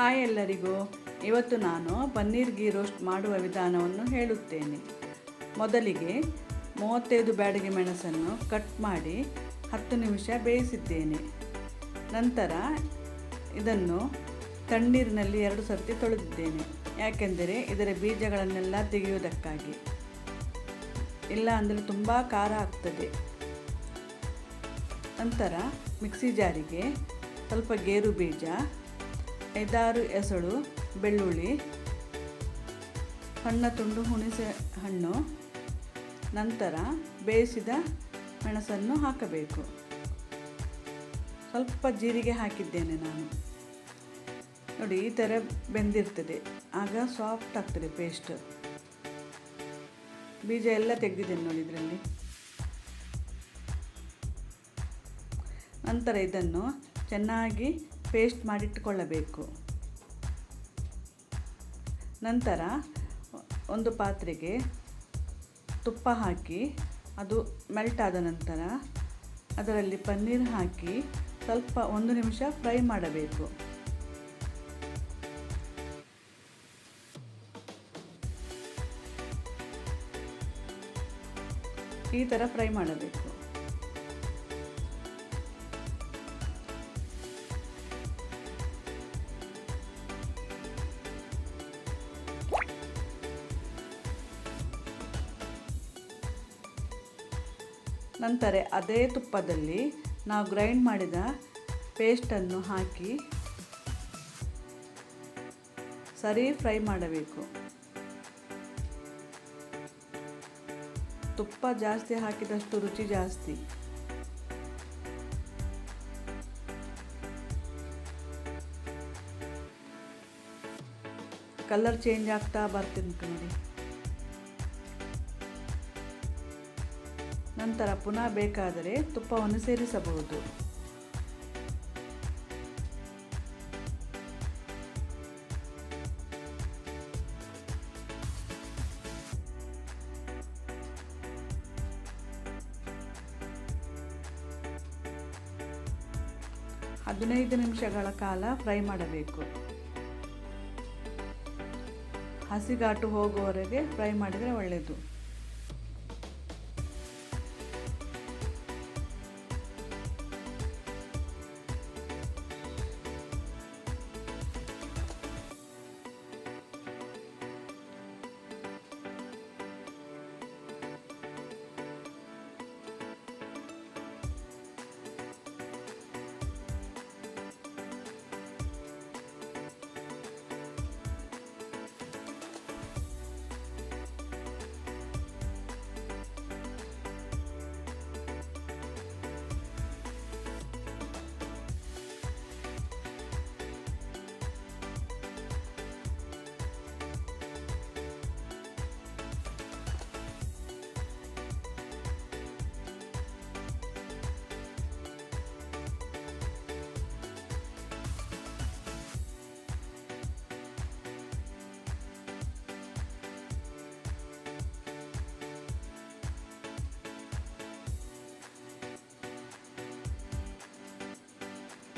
Hi ಎಲ್ಲರಿಗೂ. ಇವತ್ತು ನಾನು ಪನ್ನೀರ್ ಗೀ ರೋಸ್ಟ್ ಮಾಡುವ ವಿಧಾನವನ್ನು ಹೇಳುತ್ತೇನೆ. ಮೊದಲಿಗೆ 35 ಬ್ಯಾಡಗಿ ಮೆಣಸನ್ನು ಕಟ್ ಮಾಡಿ 10 ನಿಮಿಷ ಬೇಯಿಸಿದ್ದೇನೆ. ನಂತರ ಇದನ್ನು ತಣ್ಣೀರಿನಲ್ಲಿ 2 ಸರ್ತಿ ತೊಳೆದಿದ್ದೇನೆ, ಯಾಕೆಂದರೆ ಇದರ ಬೀಜಗಳನ್ನೆಲ್ಲ ತೆಗೆಯುವುದಕ್ಕಾಗಿ. ಇಲ್ಲ ಅಂದರೆ ತುಂಬ ಖಾರ ಆಗ್ತದೆ. ನಂತರ ಮಿಕ್ಸಿ ಜಾರಿಗೆ ಸ್ವಲ್ಪ ಗೇರು ಬೀಜ, 5-6 ಎಸಳು ಬೆಳ್ಳುಳ್ಳಿ, ಸಣ್ಣ ತುಂಡು ಹುಣಸೆ ಹಣ್ಣು, ನಂತರ ಬೇಯಿಸಿದ ಮೆಣಸನ್ನು ಹಾಕಬೇಕು. ಸ್ವಲ್ಪ ಜೀರಿಗೆ ಹಾಕಿದ್ದೇನೆ ನಾನು. ನೋಡಿ, ಈ ಥರ ಬೆಂದಿರ್ತದೆ, ಆಗ ಸಾಫ್ಟ್ ಆಗ್ತದೆ ಪೇಸ್ಟ್. ಬೀಜ ಎಲ್ಲ ತೆಗೆದಿದ್ದೇನೆ ನೋಡಿ ಇದರಲ್ಲಿ. ನಂತರ ಇದನ್ನು ಚೆನ್ನಾಗಿ ಪೇಸ್ಟ್ ಮಾಡಿಟ್ಟುಕೊಳ್ಳಬೇಕು. ನಂತರ ಒಂದು ಪಾತ್ರೆಗೆ ತುಪ್ಪ ಹಾಕಿ ಅದು ಮೆಲ್ಟ್ ಆದ ನಂತರ ಅದರಲ್ಲಿ ಪನ್ನೀರ್ ಹಾಕಿ ಸ್ವಲ್ಪ 1 ನಿಮಿಷ ಫ್ರೈ ಮಾಡಬೇಕು. ಈ ಥರ ಫ್ರೈ ಮಾಡಬೇಕು. ನಂತರ ಅದೇ ತುಪ್ಪದಲ್ಲಿ ನಾವು ಗ್ರೈಂಡ್ ಮಾಡಿದ ಪೇಸ್ಟನ್ನು ಹಾಕಿ ಸರಿ ಫ್ರೈ ಮಾಡಬೇಕು. ತುಪ್ಪ ಜಾಸ್ತಿ ಹಾಕಿದಷ್ಟು ರುಚಿ ಜಾಸ್ತಿ. ಕಲರ್ ಚೇಂಜ್ ಆಗ್ತಾ ಬರ್ತಿತ್ತು ನೋಡಿ. ನಂತರ ಪುನಃ ಬೇಕಾದರೆ ತುಪ್ಪವನ್ನು ಸೇರಿಸಬಹುದು. ಹದಿನೈದು ನಿಮಿಷಗಳ ಕಾಲ ಫ್ರೈ ಮಾಡಬೇಕು. ಹಸಿಗಾಟು ಹೋಗುವವರೆಗೆ ಫ್ರೈ ಮಾಡಿದರೆ ಒಳ್ಳೆಯದು.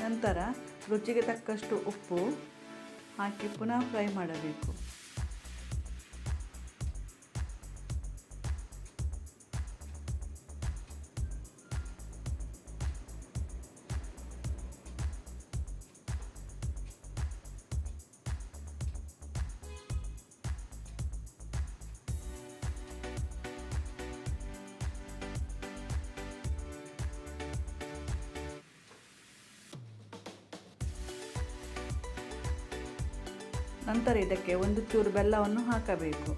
ನಂತರ ರುಚಿಗೆ ತಕ್ಕಷ್ಟು ಉಪ್ಪು ಹಾಕಿ ಪುನಃ ಫ್ರೈ ಮಾಡಬೇಕು. ನಂತರ ಇದಕ್ಕೆ 1 ಚೂರು ಬೆಲ್ಲವನ್ನು ಹಾಕಬೇಕು.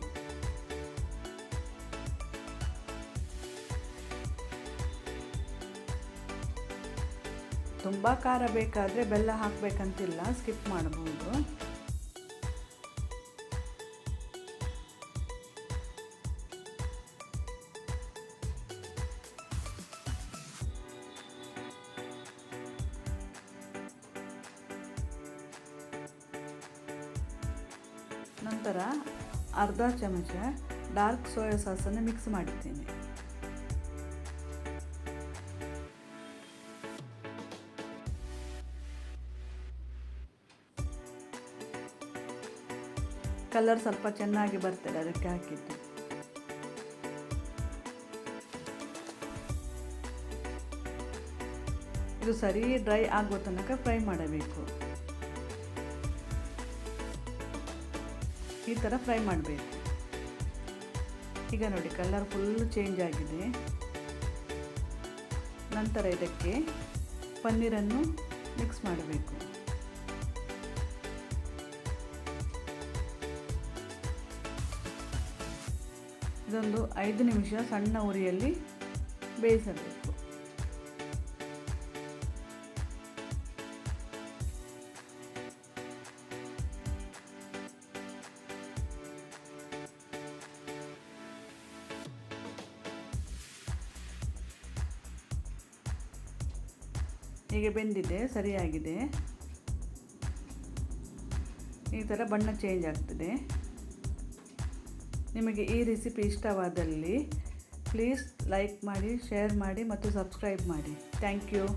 ತುಂಬ ಖಾರ ಬೇಕಾದರೆ ಬೆಲ್ಲ ಹಾಕಬೇಕಂತಿಲ್ಲ, ಸ್ಕಿಪ್ ಮಾಡಬಹುದು. ನಂತರ ಅರ್ಧ ಚಮಚ ಡಾರ್ಕ್ ಸೋಯಾ ಸಾಸನ್ನು ಮಿಕ್ಸ್ ಮಾಡಿದ್ದೇನೆ. ಕಲರ್ ಸ್ವಲ್ಪ ಚೆನ್ನಾಗಿ ಬರ್ತದೆ, ಅದಕ್ಕೆ ಹಾಕಿದ್ದು. ಇದು ಸರಿ ಡ್ರೈ ಆಗೋ ತನಕ ಫ್ರೈ ಮಾಡಬೇಕು. ಈ ಥರ ಫ್ರೈ ಮಾಡಬೇಕು. ಈಗ ನೋಡಿ ಕಲರ್ ಫುಲ್ ಚೇಂಜ್ ಆಗಿದೆ. ನಂತರ ಇದಕ್ಕೆ ಪನ್ನೀರನ್ನು ಮಿಕ್ಸ್ ಮಾಡಬೇಕು. ಇದೊಂದು 5 ನಿಮಿಷ ಸಣ್ಣ ಉರಿಯಲ್ಲಿ ಬೇಯಿಸಬೇಕು. ಹೀಗೆ ಬೆಂದಿದೆ, ಸರಿಯಾಗಿದೆ. ಈ ಥರ ಬಣ್ಣ ಚೇಂಜ್ ಆಗ್ತದೆ. ನಿಮಗೆ ಈ ರೆಸಿಪಿ ಇಷ್ಟವಾದಲ್ಲಿ ಪ್ಲೀಸ್ ಲೈಕ್ ಮಾಡಿ, ಶೇರ್ ಮಾಡಿ ಮತ್ತು ಸಬ್ಸ್ಕ್ರೈಬ್ ಮಾಡಿ. Thank you.